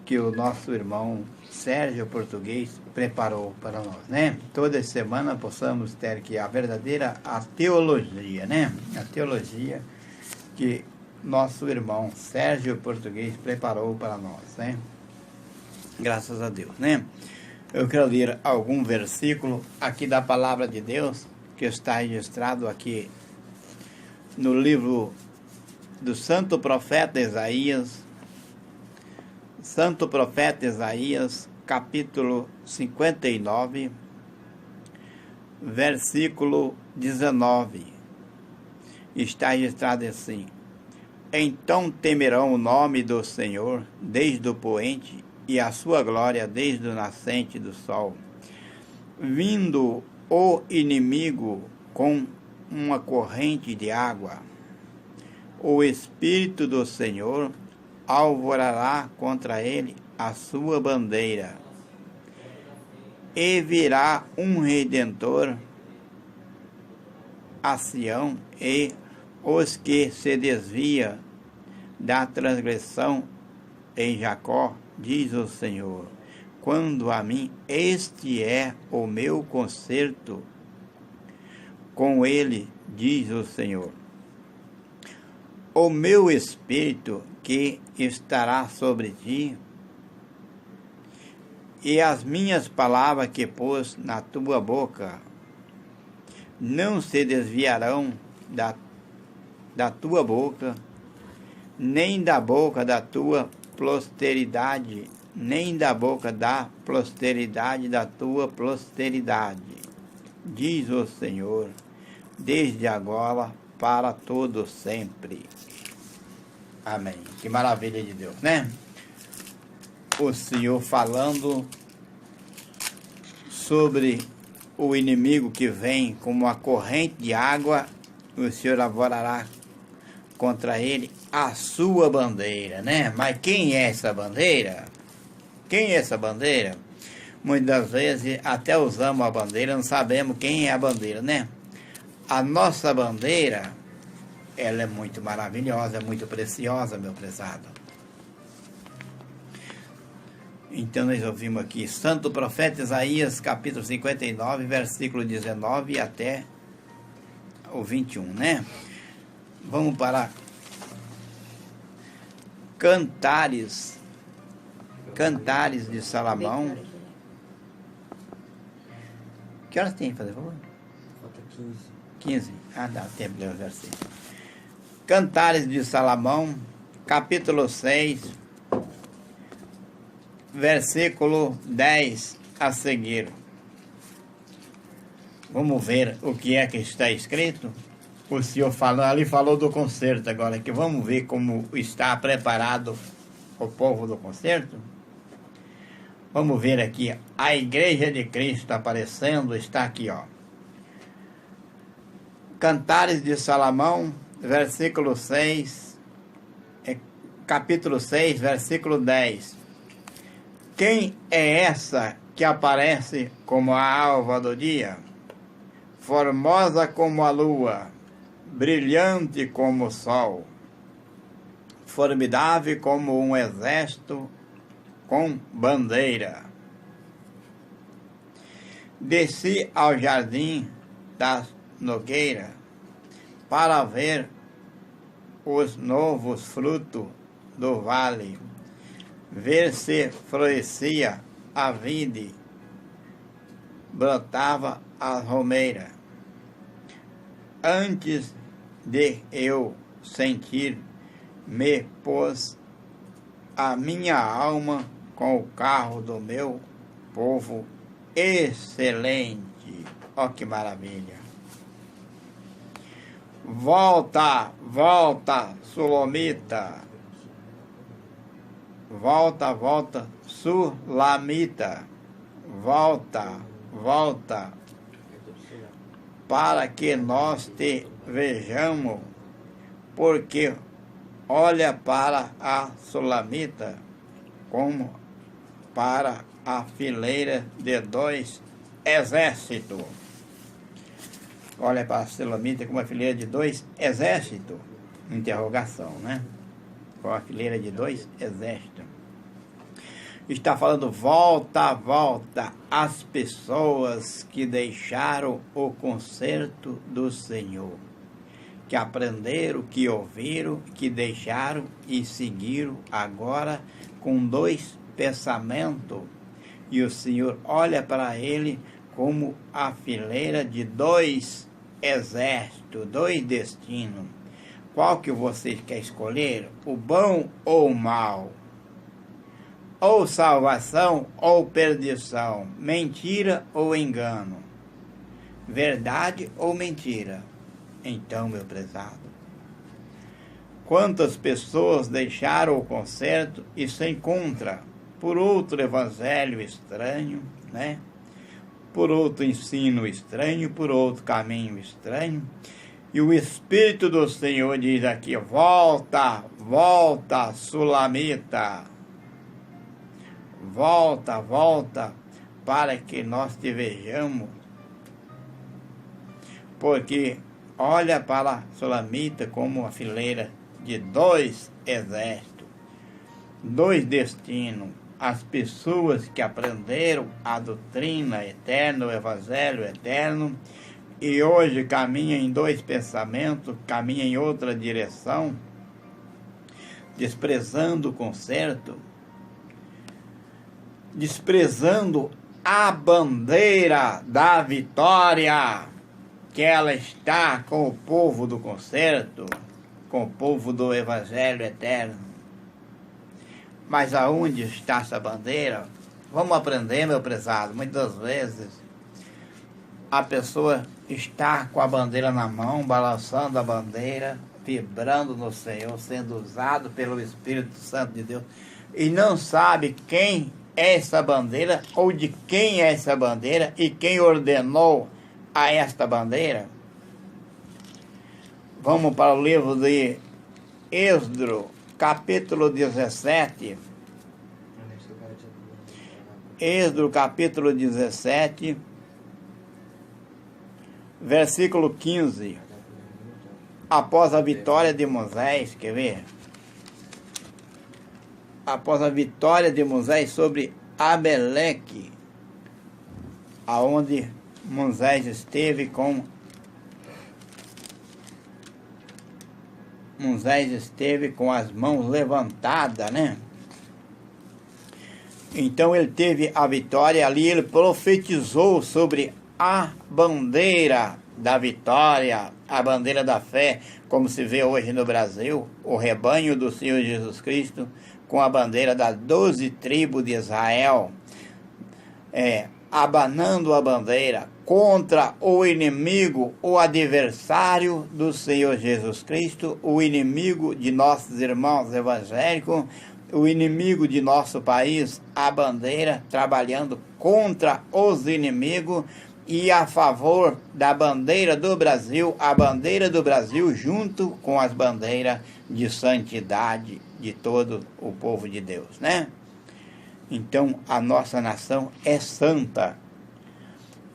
que o nosso irmão Sérgio Português preparou para nós, né? Toda semana possamos ter que a verdadeira teologia, né? A teologia que nosso irmão Sérgio Português preparou para nós, né? Graças a Deus, né? Eu quero ler algum versículo aqui da palavra de Deus que está registrado aqui no livro do Santo Profeta Isaías, capítulo 59, versículo 19. Está registrado assim: Então temerão o nome do Senhor desde o poente e a sua glória desde o nascente do sol. Vindo o inimigo com uma corrente de água, o Espírito do Senhor alvorará contra ele a sua bandeira, e virá um Redentor a Sião, e os que se desvia da transgressão em Jacó, diz o Senhor. Quando a mim, este é o meu concerto com ele, diz o Senhor. O meu Espírito que estará sobre ti, e as minhas palavras que pôs na tua boca, não se desviarão da tua boca, nem da boca da tua posteridade, nem da boca da posteridade da tua posteridade, diz o Senhor, desde agora para todo sempre. Amém. Que maravilha de Deus, né? O Senhor falando sobre o inimigo que vem como uma corrente de água, o Senhor avorará contra ele a sua bandeira, né? Mas quem é essa bandeira? Quem é essa bandeira? Muitas vezes até usamos a bandeira, não sabemos quem é a bandeira, né? A nossa bandeira, ela é muito maravilhosa, é muito preciosa, meu prezado. Então nós ouvimos aqui, Santo Profeta Isaías, capítulo 59, versículo 19 até o 21, né? Vamos para Cantares de Salomão. Que horas tem, fazer favor? Falta 15. 15. Ah, dá tempo de ler o versículo. Cantares de Salomão, capítulo 6, versículo 10 a seguir. Vamos ver o que é que está escrito. O senhor falou do concerto agora, que vamos ver como está preparado o povo do concerto. Vamos ver aqui, a Igreja de Cristo aparecendo, está aqui, ó. Cantares de Salomão, versículo 6, capítulo 6, versículo 10. Quem é essa que aparece como a alva do dia, formosa como a lua, brilhante como o sol, formidável como um exército com bandeira? Desci ao jardim da nogueira para ver os novos frutos do vale, ver se florescia a vide, brotava a romeira. Antes de eu sentir, me pôs a minha alma com o carro do meu povo excelente. Ó, que maravilha! Volta, volta, Sulamita. Volta, volta, Sulamita. Volta, volta, para que nós te vejamos, porque olha para a Sulamita como para a fileira de dois exércitos. Olha para a Sulamita como a fileira de dois exércitos. Interrogação, né? Com a fileira de dois exércitos. Está falando, volta, volta, as pessoas que deixaram o concerto do Senhor, que aprenderam, que ouviram, que deixaram e seguiram agora com dois pensamentos. E o Senhor olha para ele como a fileira de dois exércitos, dois destinos. Qual que você quer escolher? O bom ou o mal? Ou salvação ou perdição? Mentira ou engano? Verdade ou mentira? Então, meu prezado, quantas pessoas deixaram o concerto e se encontram por outro evangelho estranho, né? Por outro ensino estranho, por outro caminho estranho. E o Espírito do Senhor diz aqui, volta, volta, Sulamita. Volta, volta, para que nós te vejamos. Porque olha para a Sulamita como uma fileira de dois exércitos, dois destinos. As pessoas que aprenderam a doutrina eterna, o evangelho eterno, e hoje caminham em dois pensamentos, caminham em outra direção, desprezando o concerto, desprezando a bandeira da vitória, que ela está com o povo do concerto, com o povo do evangelho eterno. Mas aonde está essa bandeira? Vamos aprender, meu prezado. Muitas vezes a pessoa está com a bandeira na mão, balançando a bandeira, vibrando no Senhor, sendo usado pelo Espírito Santo de Deus, e não sabe quem é essa bandeira, ou de quem é essa bandeira, e quem ordenou a esta bandeira? Vamos para o livro de Êxodo, capítulo 17. Êxodo, capítulo 17, versículo 15. Após a vitória de Moisés, quer ver? Após a vitória de Moisés sobre Amaleque, aonde Moisés esteve com as mãos levantadas, né? Então ele teve a vitória ali, ele profetizou sobre a bandeira da vitória, a bandeira da fé, como se vê hoje no Brasil, o rebanho do Senhor Jesus Cristo, com a bandeira das 12 tribos de Israel, abanando a bandeira contra o inimigo, o adversário do Senhor Jesus Cristo, o inimigo de nossos irmãos evangélicos, o inimigo de nosso país, a bandeira trabalhando contra os inimigos e a favor da bandeira do Brasil, a bandeira do Brasil junto com as bandeiras de santidade de todo o povo de Deus, né? Então, a nossa nação é santa.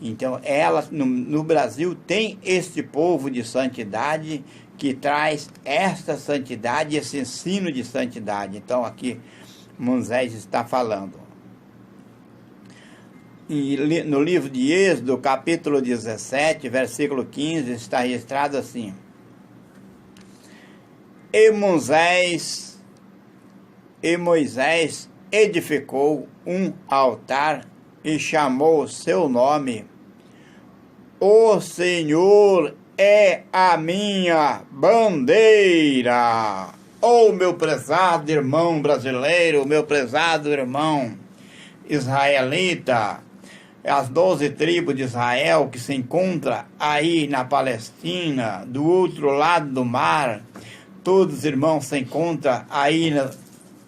Então, ela, no Brasil, tem este povo de santidade que traz esta santidade, esse ensino de santidade. Então, aqui, Moisés está falando. E no livro de Êxodo, capítulo 17, versículo 15, está registrado assim: E Moisés edificou um altar e chamou o seu nome: O Senhor é a minha bandeira. Oh, meu prezado irmão brasileiro, meu prezado irmão israelita, as 12 tribos de Israel que se encontram aí na Palestina, do outro lado do mar, todos os irmãos se encontram aí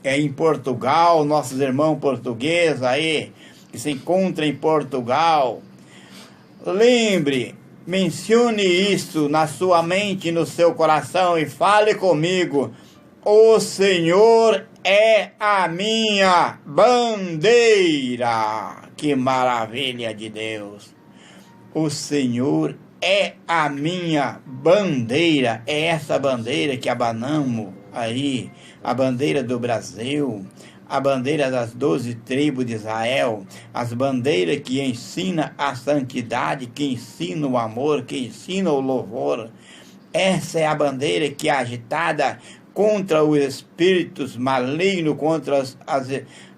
em Portugal, nossos irmãos portugueses aí, que se encontram em Portugal. Lembre, mencione isso na sua mente e no seu coração e fale comigo: o Senhor é a minha bandeira. Que maravilha de Deus! O Senhor é a minha bandeira. É essa bandeira que abanamos aí, a bandeira do Brasil, a bandeira das 12 tribos de Israel, as bandeiras que ensinam a santidade, que ensinam o amor, que ensinam o louvor. Essa é a bandeira que é agitada contra os espíritos malignos, contra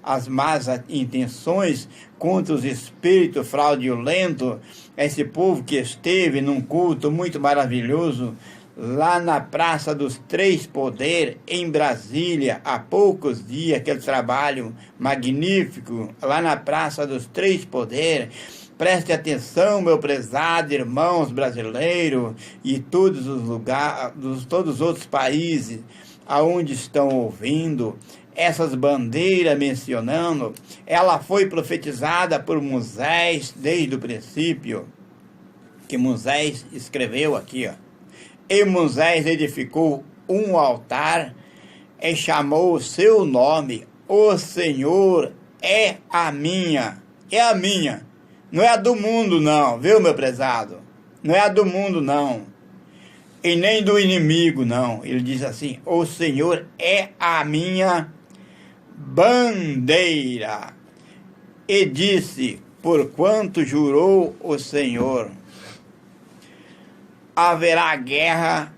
as más intenções, contra os espíritos fraudulentos. Esse povo que esteve num culto muito maravilhoso lá na Praça dos Três Poderes, em Brasília, há poucos dias, aquele trabalho magnífico, lá na Praça dos Três Poderes. Preste atenção, meu prezado irmãos brasileiros e todos os lugares, todos os outros países aonde estão ouvindo essas bandeiras mencionando. Ela foi profetizada por Moisés desde o princípio, que Moisés escreveu aqui, ó. E Moisés edificou um altar e chamou o seu nome: O Senhor é a minha. É a minha. Não é a do mundo não, viu, meu prezado? Não é a do mundo não. E nem do inimigo não. Ele diz assim: o Senhor é a minha bandeira. E disse: porquanto jurou o Senhor, haverá guerra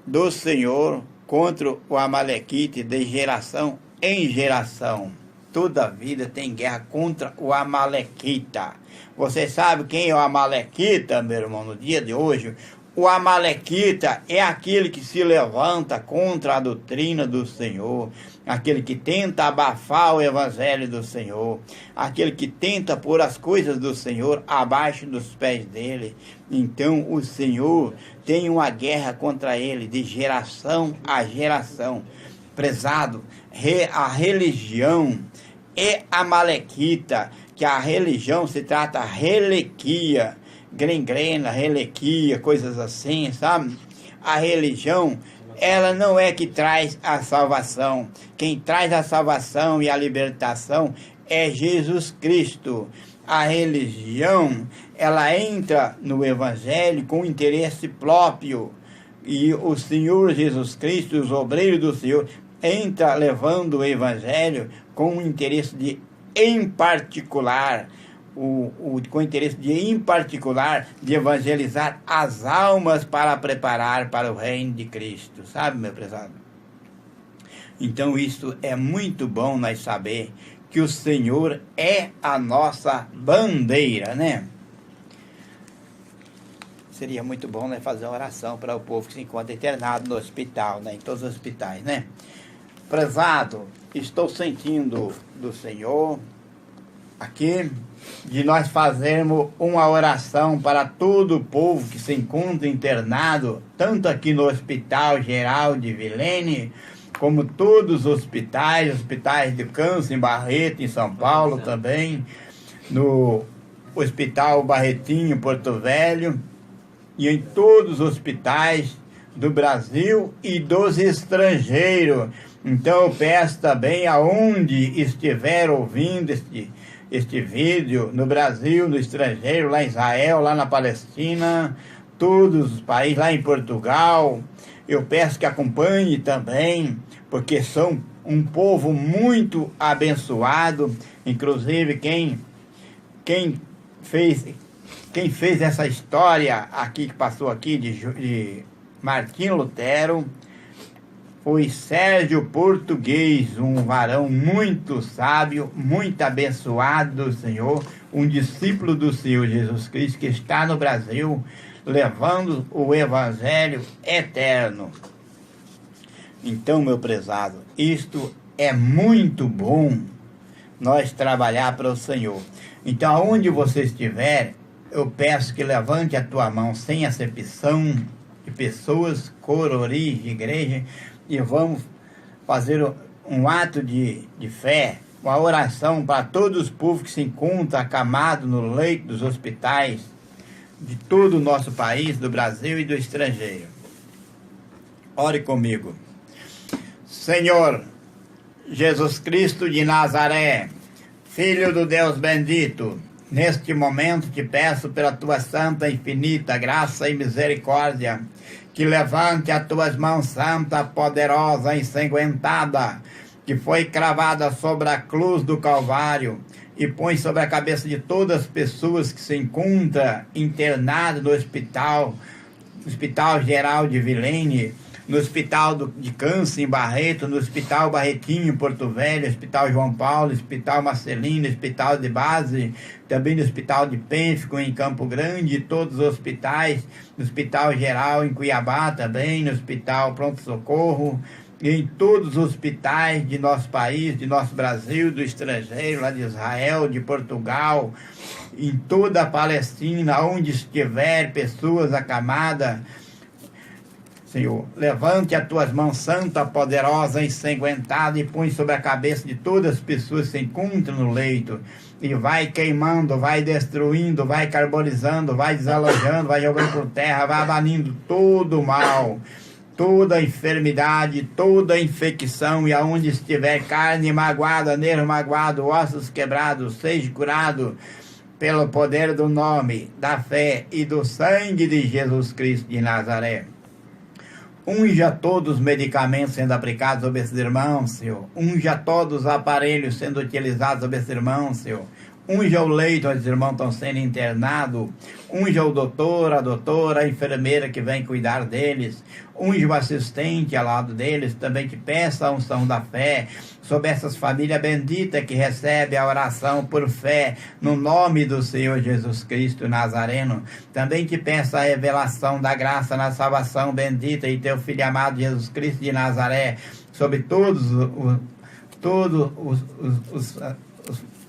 do Senhor contra o Amalequite de geração em geração. Toda vida tem guerra contra o Amalequita. Você sabe quem é o Amalequita, meu irmão, no dia de hoje? O Amalequita é aquele que se levanta contra a doutrina do Senhor, aquele que tenta abafar o evangelho do Senhor, aquele que tenta pôr as coisas do Senhor abaixo dos pés dele. Então o Senhor tem uma guerra contra ele de geração a geração. Prezado, a religião é amalequita, que a religião se trata reliquia, gangrena, reliquia, coisas assim, sabe? A religião, ela não é que traz a salvação. Quem traz a salvação e a libertação é Jesus Cristo. A religião, ela entra no Evangelho com interesse próprio. E o Senhor Jesus Cristo, os obreiros do Senhor, entra levando o Evangelho com o interesse de, em particular, com interesse de, em particular, de evangelizar as almas para preparar para o reino de Cristo. Sabe, meu prezado? Então, isso é muito bom nós saber que o Senhor é a nossa bandeira, né? Seria muito bom, né, fazer uma oração para o povo que se encontra internado no hospital, né, em todos os hospitais, né? Prezado, estou sentindo do Senhor aqui de nós fazermos uma oração para todo o povo que se encontra internado, tanto aqui no Hospital Geral de Vilene, como todos os hospitais de câncer em Barreto, em São Paulo também, no Hospital Barretinho, Porto Velho, e em todos os hospitais do Brasil e dos estrangeiros. Então eu peço também, aonde estiver ouvindo este vídeo, no Brasil, no estrangeiro, lá em Israel, lá na Palestina, todos os países, lá em Portugal, eu peço que acompanhe também, porque são um povo muito abençoado. Inclusive quem fez essa história aqui, que passou aqui de Martinho Lutero, foi Sérgio Português, um varão muito sábio, muito abençoado do Senhor, um discípulo do Senhor Jesus Cristo, que está no Brasil, levando o Evangelho eterno. Então, meu prezado, isto é muito bom, nós trabalhar para o Senhor. Então, aonde você estiver, eu peço que levante a tua mão sem acepção de pessoas, cororis de igreja, e vamos fazer um ato de fé, uma oração para todos os povos que se encontram acamados no leito dos hospitais de todo o nosso país, do Brasil e do estrangeiro. Ore comigo. Senhor Jesus Cristo de Nazaré, Filho do Deus bendito, neste momento te peço pela tua santa e infinita graça e misericórdia, que levante as tuas mãos santa, poderosa, ensanguentada, que foi cravada sobre a cruz do Calvário, e põe sobre a cabeça de todas as pessoas que se encontram internadas no Hospital Geral de Vilene, no Hospital de Câncer em Barreto, no Hospital Barretinho em Porto Velho, Hospital João Paulo, Hospital Marcelino, Hospital de Base, também no Hospital de Pênfico em Campo Grande, todos os hospitais, no Hospital Geral em Cuiabá também, no Hospital Pronto Socorro, e em todos os hospitais de nosso país, de nosso Brasil, do estrangeiro, lá de Israel, de Portugal, em toda a Palestina, onde estiver pessoas acamadas. Senhor, levante as tuas mãos santa, poderosa, ensanguentada, e põe sobre a cabeça de todas as pessoas que se encontram no leito, e vai queimando, vai destruindo, vai carbonizando, vai desalojando, vai jogando por terra, vai banindo todo o mal, toda enfermidade, toda infecção, e aonde estiver carne magoada, nervo magoado, ossos quebrados, seja curado pelo poder do nome, da fé e do sangue de Jesus Cristo de Nazaré. Unja todos os medicamentos sendo aplicados sobre esses irmãos, Senhor. Unja todos os aparelhos sendo utilizados sobre esses irmãos, Senhor. Unja o leito onde os irmãos estão sendo internados. Unja o doutor, a doutora, a enfermeira que vem cuidar deles. Unja o assistente ao lado deles. Também te peço a unção da fé sobre essas famílias benditas que recebem a oração por fé no nome do Senhor Jesus Cristo Nazareno. Também te peço a revelação da graça na salvação bendita e teu Filho amado Jesus Cristo de Nazaré sobre todos os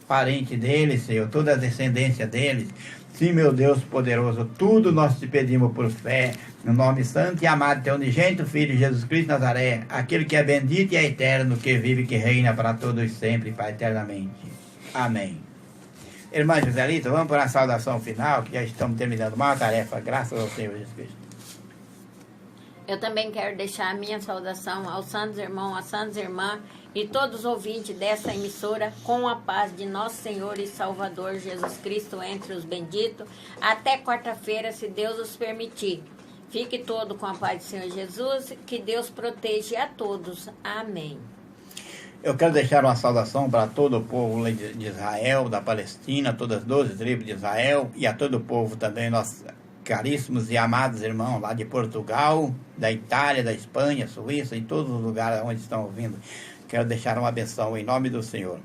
parentes deles, Senhor, toda a descendência deles. Sim, meu Deus poderoso, tudo nós te pedimos por fé, no nome santo e amado teu unigênito Filho Jesus Cristo de Nazaré, aquele que é bendito e é eterno, que vive e que reina para todos sempre, Pai, eternamente. Amém. Irmã Joselita, vamos para a saudação final, que já estamos terminando uma tarefa, graças ao Senhor Jesus Cristo. Eu também quero deixar a minha saudação aos santos irmãos, às santas irmãs e todos os ouvintes dessa emissora, com a paz de nosso Senhor e Salvador Jesus Cristo entre os benditos. Até quarta-feira, se Deus os permitir. Fique todo com a paz do Senhor Jesus, que Deus proteja a todos. Amém. Eu quero deixar uma saudação para todo o povo de Israel, da Palestina, todas as 12 tribos de Israel, e a todo o povo também, nossos caríssimos e amados irmãos lá de Portugal, da Itália, da Espanha, Suíça, em todos os lugares onde estão ouvindo. Quero deixar uma benção em nome do Senhor.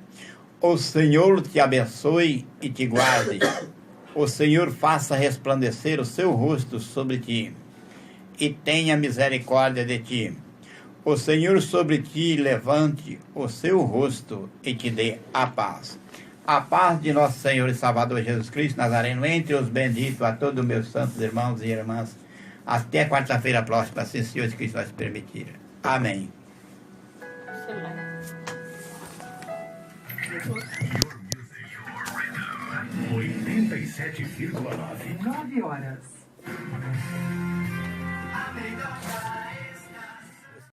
O Senhor te abençoe e te guarde. O Senhor faça resplandecer o seu rosto sobre ti e tenha misericórdia de ti. O Senhor sobre ti levante o seu rosto e te dê a paz. A paz de nosso Senhor e Salvador Jesus Cristo Nazareno entre os benditos, a todos meus santos irmãos e irmãs. Até quarta-feira próxima, se o Senhor Jesus Cristo nos permitir. Amém. 87,9. 9 horas. A melhor